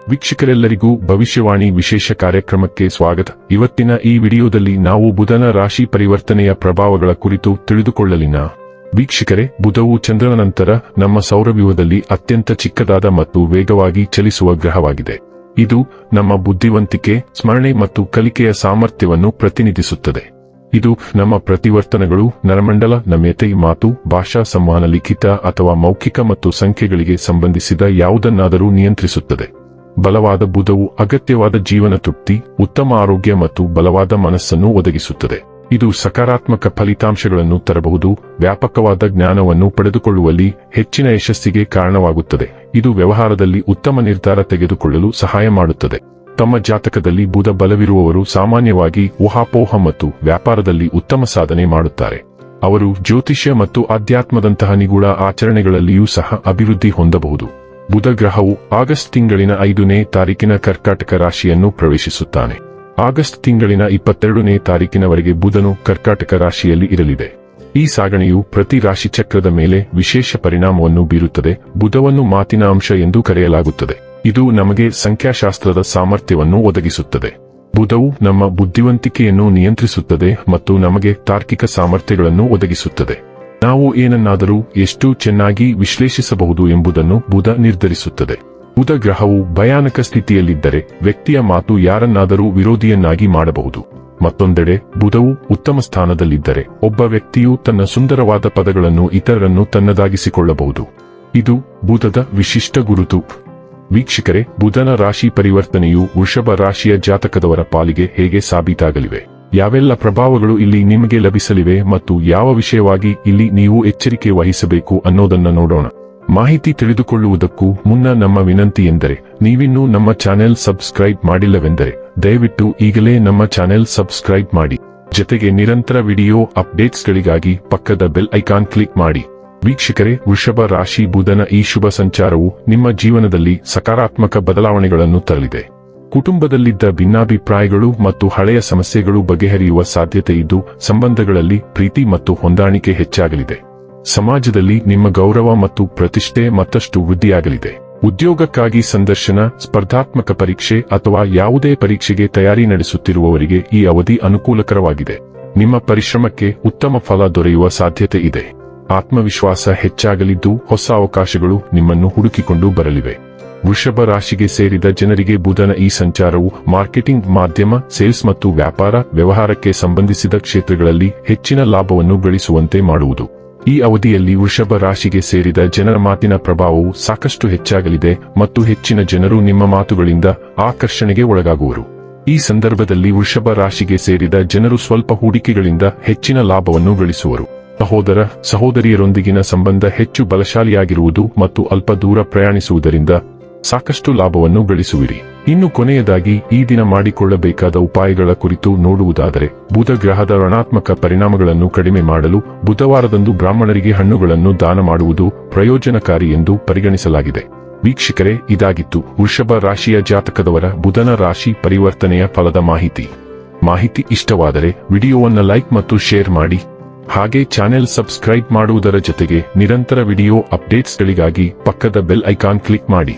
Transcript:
ವೀಕ್ಷಕರೆಲ್ಲರಿಗೂ ಭವಿಷ್ಯವಾಣಿ ವಿಶೇಷ ಕಾರ್ಯಕ್ರಮಕ್ಕೆ ಸ್ವಾಗತ. ಇವತ್ತಿನ ಈ ವಿಡಿಯೋದಲ್ಲಿ ನಾವು ಬುಧನ ರಾಶಿ ಪರಿವರ್ತನೆಯ ಪ್ರಭಾವಗಳ ಕುರಿತು ತಿಳಿದುಕೊಳ್ಳಲಿನ. ವೀಕ್ಷಕರೇ, ಬುಧವು ಚಂದ್ರನ ನಂತರ ನಮ್ಮ ಸೌರವ್ಯೂಹದಲ್ಲಿ ಅತ್ಯಂತ ಚಿಕ್ಕದಾದ ಮತ್ತು ವೇಗವಾಗಿ ಚಲಿಸುವ ಗ್ರಹವಾಗಿದೆ. ಇದು ನಮ್ಮ ಬುದ್ಧಿವಂತಿಕೆ, ಸ್ಮರಣೆ ಮತ್ತು ಕಲಿಕೆಯ ಸಾಮರ್ಥ್ಯವನ್ನು ಪ್ರತಿನಿಧಿಸುತ್ತದೆ. ಇದು ನಮ್ಮ ಪ್ರತಿವರ್ತನೆಗಳು, ನರಮಂಡಲ, ನಮ್ಯತೆ, ಮಾತು, ಭಾಷಾ ಸಂವಹನ, ಲಿಖಿತ ಅಥವಾ ಮೌಖಿಕ ಮತ್ತು ಸಂಖ್ಯೆಗಳಿಗೆ ಸಂಬಂಧಿಸಿದ ಯಾವುದನ್ನಾದರೂ ನಿಯಂತ್ರಿಸುತ್ತದೆ. ಬಲವಾದ ಬುಧವು ಅಗತ್ಯವಾದ ಜೀವನ ತೃಪ್ತಿ, ಉತ್ತಮ ಆರೋಗ್ಯ ಮತ್ತು ಬಲವಾದ ಮನಸ್ಸನ್ನು ಒದಗಿಸುತ್ತದೆ. ಇದು ಸಕಾರಾತ್ಮಕ ಫಲಿತಾಂಶಗಳನ್ನು ತರಬಹುದು, ವ್ಯಾಪಕವಾದ ಜ್ಞಾನವನ್ನು ಪಡೆದುಕೊಳ್ಳುವಲ್ಲಿ ಹೆಚ್ಚಿನ ಯಶಸ್ಸಿಗೆ ಕಾರಣವಾಗುತ್ತದೆ. ಇದು ವ್ಯವಹಾರದಲ್ಲಿ ಉತ್ತಮ ನಿರ್ಧಾರ ತೆಗೆದುಕೊಳ್ಳಲು ಸಹಾಯ ಮಾಡುತ್ತದೆ. ತಮ್ಮ ಜಾತಕದಲ್ಲಿ ಬುಧ ಬಲವಿರುವವರು ಸಾಮಾನ್ಯವಾಗಿ ಊಹಾಪೋಹ ಮತ್ತು ವ್ಯಾಪಾರದಲ್ಲಿ ಉತ್ತಮ ಸಾಧನೆ ಮಾಡುತ್ತಾರೆ. ಅವರು ಜ್ಯೋತಿಷ್ಯ ಮತ್ತು ಆಧ್ಯಾತ್ಮದಂತಹ ನಿಗೂಢ ಆಚರಣೆಗಳಲ್ಲಿಯೂ ಸಹ ಅಭಿವೃದ್ಧಿ ಹೊಂದಬಹುದು. ಬುಧ ಗ್ರಹವು ಆಗಸ್ಟ್ ತಿಂಗಳಿನ 5ನೇ ತಾರೀಕಿನ ಕರ್ಕಾಟಕ ರಾಶಿಯನ್ನು ಪ್ರವೇಶಿಸುತ್ತಾನೆ. ಆಗಸ್ಟ್ ತಿಂಗಳಿನ 22ನೇ ತಾರೀಕಿನವರೆಗೆ ಬುಧನು ಕರ್ಕಾಟಕ ರಾಶಿಯಲ್ಲಿ ಇರಲಿದೆ. ಈ ಸಾಗಣೆಯು ಪ್ರತಿ ರಾಶಿ ಚಕ್ರದ ಮೇಲೆ ವಿಶೇಷ ಪರಿಣಾಮವನ್ನು ಬೀರುತ್ತದೆ. ಬುಧವನ್ನು ಮಾತಿನ ಅಂಶ ಎಂದು ಕರೆಯಲಾಗುತ್ತದೆ. ಇದು ನಮಗೆ ಸಂಖ್ಯಾಶಾಸ್ತ್ರದ ಸಾಮರ್ಥ್ಯವನ್ನು ಒದಗಿಸುತ್ತದೆ. ಬುಧವು ನಮ್ಮ ಬುದ್ಧಿವಂತಿಕೆಯನ್ನು ನಿಯಂತ್ರಿಸುತ್ತದೆ ಮತ್ತು ನಮಗೆ ತಾರ್ಕಿಕ ಸಾಮರ್ಥ್ಯಗಳನ್ನು ಒದಗಿಸುತ್ತದೆ. ನಾವು ಏನನ್ನಾದರೂ ಎಷ್ಟು ಚೆನ್ನಾಗಿ ವಿಶ್ಲೇಷಿಸಬಹುದು ಎಂಬುದನ್ನು ಬುಧ ನಿರ್ಧರಿಸುತ್ತದೆ. ಬುಧ ಗ್ರಹವು ಭಯಾನಕ ಸ್ಥಿತಿಯಲ್ಲಿದ್ದರೆ ವ್ಯಕ್ತಿಯ ಮಾತು ಯಾರನ್ನಾದರೂ ವಿರೋಧಿಯನ್ನಾಗಿ ಮಾಡಬಹುದು. ಮತ್ತೊಂದೆಡೆ ಬುಧವು ಉತ್ತಮ ಸ್ಥಾನದಲ್ಲಿದ್ದರೆ ಒಬ್ಬ ವ್ಯಕ್ತಿಯು ತನ್ನ ಸುಂದರವಾದ ಪದಗಳನ್ನು ಇತರರನ್ನು ತನ್ನದಾಗಿಸಿಕೊಳ್ಳಬಹುದು. ಇದು ಬುಧದ ವಿಶಿಷ್ಟ ಗುರುತು. ವೀಕ್ಷಕರೇ, ಬುಧನ ರಾಶಿ ಪರಿವರ್ತನೆಯು ವೃಷಭ ರಾಶಿಯ ಜಾತಕದವರ ಪಾಲಿಗೆ ಹೇಗೆ ಸಾಬೀತಾಗಲಿವೆ? ಯಾವೆಲ್ಲ ಪ್ರಭಾವಗಳು ಇಲ್ಲಿ ನಿಮಗೆ ಲಭಿಸಲಿವೆ ಮತ್ತು ಯಾವ ವಿಷಯವಾಗಿ ಇಲ್ಲಿ ನೀವು ಎಚ್ಚರಿಕೆ ವಹಿಸಬೇಕು ಅನ್ನೋದನ್ನ ನೋಡೋಣ. ಮಾಹಿತಿ ತಿಳಿದುಕೊಳ್ಳುವುದಕ್ಕೂ ಮುನ್ನ ನಮ್ಮ ವಿನಂತಿ ಎಂದರೆ, ನೀವಿನ್ನೂ ನಮ್ಮ ಚಾನೆಲ್ ಸಬ್ಸ್ಕ್ರೈಬ್ ಮಾಡಿಲ್ಲವೆಂದರೆ ದಯವಿಟ್ಟು ಈಗಲೇ ನಮ್ಮ ಚಾನೆಲ್ ಸಬ್ಸ್ಕ್ರೈಬ್ ಮಾಡಿ. ಜೊತೆಗೆ ನಿರಂತರ ವಿಡಿಯೋ ಅಪ್ಡೇಟ್ಸ್ಗಳಿಗಾಗಿ ಪಕ್ಕದ ಬೆಲ್ ಐಕಾನ್ ಕ್ಲಿಕ್ ಮಾಡಿ. ವೀಕ್ಷಕರೇ, ವೃಷಭ ರಾಶಿ ಬುಧನ ಈ ಶುಭ ಸಂಚಾರವು ನಿಮ್ಮ ಜೀವನದಲ್ಲಿ ಸಕಾರಾತ್ಮಕ ಬದಲಾವಣೆಗಳನ್ನು ತರಲಿದೆ. ಕುಟುಂಬದಲ್ಲಿದ್ದ ಭಿನ್ನಾಭಿಪ್ರಾಯಗಳು ಮತ್ತು ಹಳೆಯ ಸಮಸ್ಯೆಗಳು ಬಗೆಹರಿಯುವ ಸಾಧ್ಯತೆ ಇದ್ದು, ಸಂಬಂಧಗಳಲ್ಲಿ ಪ್ರೀತಿ ಮತ್ತು ಹೊಂದಾಣಿಕೆ ಹೆಚ್ಚಾಗಲಿದೆ. ಸಮಾಜದಲ್ಲಿ ನಿಮ್ಮ ಗೌರವ ಮತ್ತು ಪ್ರತಿಷ್ಠೆ ಮತ್ತಷ್ಟು ವೃದ್ಧಿಯಾಗಲಿದೆ. ಉದ್ಯೋಗಕ್ಕಾಗಿ ಸಂದರ್ಶನ, ಸ್ಪರ್ಧಾತ್ಮಕ ಪರೀಕ್ಷೆ ಅಥವಾ ಯಾವುದೇ ಪರೀಕ್ಷೆಗೆ ತಯಾರಿ ನಡೆಸುತ್ತಿರುವವರಿಗೆ ಈ ಅವಧಿ ಅನುಕೂಲಕರವಾಗಿದೆ. ನಿಮ್ಮ ಪರಿಶ್ರಮಕ್ಕೆ ಉತ್ತಮ ಫಲ ದೊರೆಯುವ ಸಾಧ್ಯತೆ ಇದೆ. ಆತ್ಮವಿಶ್ವಾಸ ಹೆಚ್ಚಾಗಲಿದ್ದು, ಹೊಸ ಅವಕಾಶಗಳು ನಿಮ್ಮನ್ನು ಹುಡುಕಿಕೊಂಡು ಬರಲಿವೆ. ವೃಷಭ ರಾಶಿಗೆ ಸೇರಿದ ಜನರಿಗೆ ಬುಧನ ಈ ಸಂಚಾರವು ಮಾರ್ಕೆಟಿಂಗ್, ಮಾಧ್ಯಮ, ಸೇಲ್ಸ್ ಮತ್ತು ವ್ಯಾಪಾರ ವ್ಯವಹಾರಕ್ಕೆ ಸಂಬಂಧಿಸಿದ ಕ್ಷೇತ್ರಗಳಲ್ಲಿ ಹೆಚ್ಚಿನ ಲಾಭವನ್ನು ಗಳಿಸುವಂತೆ ಮಾಡುವುದು. ಈ ಅವಧಿಯಲ್ಲಿ ವೃಷಭ ರಾಶಿಗೆ ಸೇರಿದ ಜನರ ಮಾತಿನ ಪ್ರಭಾವವು ಸಾಕಷ್ಟು ಹೆಚ್ಚಾಗಲಿದೆ ಮತ್ತು ಹೆಚ್ಚಿನ ಜನರು ನಿಮ್ಮ ಮಾತುಗಳಿಂದ ಆಕರ್ಷಣೆಗೆ ಒಳಗಾಗುವರು. ಈ ಸಂದರ್ಭದಲ್ಲಿ ವೃಷಭ ರಾಶಿಗೆ ಸೇರಿದ ಜನರು ಸ್ವಲ್ಪ ಹೂಡಿಕೆಗಳಿಂದ ಹೆಚ್ಚಿನ ಲಾಭವನ್ನು ಗಳಿಸುವರು. ಸಹೋದರ ಸಹೋದರಿಯರೊಂದಿಗಿನ ಸಂಬಂಧ ಹೆಚ್ಚು ಬಲಶಾಲಿಯಾಗಿರುವುದು ಮತ್ತು ಅಲ್ಪ ದೂರ ಪ್ರಯಾಣಿಸುವುದರಿಂದ ಸಾಕಷ್ಟು ಲಾಭವನ್ನು ಗಳಿಸುವಿರಿ. ಇನ್ನು ಕೊನೆಯದಾಗಿ ಈ ದಿನ ಮಾಡಿಕೊಳ್ಳಬೇಕಾದ ಉಪಾಯಗಳ ಕುರಿತು ನೋಡುವುದಾದರೆ, ಬುಧ ಗ್ರಹದ ಋಣಾತ್ಮಕ ಪರಿಣಾಮಗಳನ್ನು ಕಡಿಮೆ ಮಾಡಲು ಬುಧವಾರದಂದು ಬ್ರಾಹ್ಮಣರಿಗೆ ಹಣ್ಣುಗಳನ್ನು ದಾನ ಮಾಡುವುದು ಪ್ರಯೋಜನಕಾರಿ ಎಂದು ಪರಿಗಣಿಸಲಾಗಿದೆ. ವೀಕ್ಷಕರೇ, ಇದಾಗಿತ್ತು ವೃಷಭ ರಾಶಿಯ ಜಾತಕದವರ ಬುಧನ ರಾಶಿ ಪರಿವರ್ತನೆಯ ಫಲದ ಮಾಹಿತಿ ಇಷ್ಟವಾದರೆ ವಿಡಿಯೋವನ್ನು ಲೈಕ್ ಮತ್ತು ಶೇರ್ ಮಾಡಿ. ಹಾಗೆ ಚಾನೆಲ್ ಸಬ್ಸ್ಕ್ರೈಬ್ ಮಾಡುವುದರ ಜೊತೆಗೆ ನಿರಂತರ ವಿಡಿಯೋ ಅಪ್ಡೇಟ್ಸ್ಗಳಿಗಾಗಿ ಪಕ್ಕದ ಬೆಲ್ ಐಕಾನ್ ಕ್ಲಿಕ್ ಮಾಡಿ.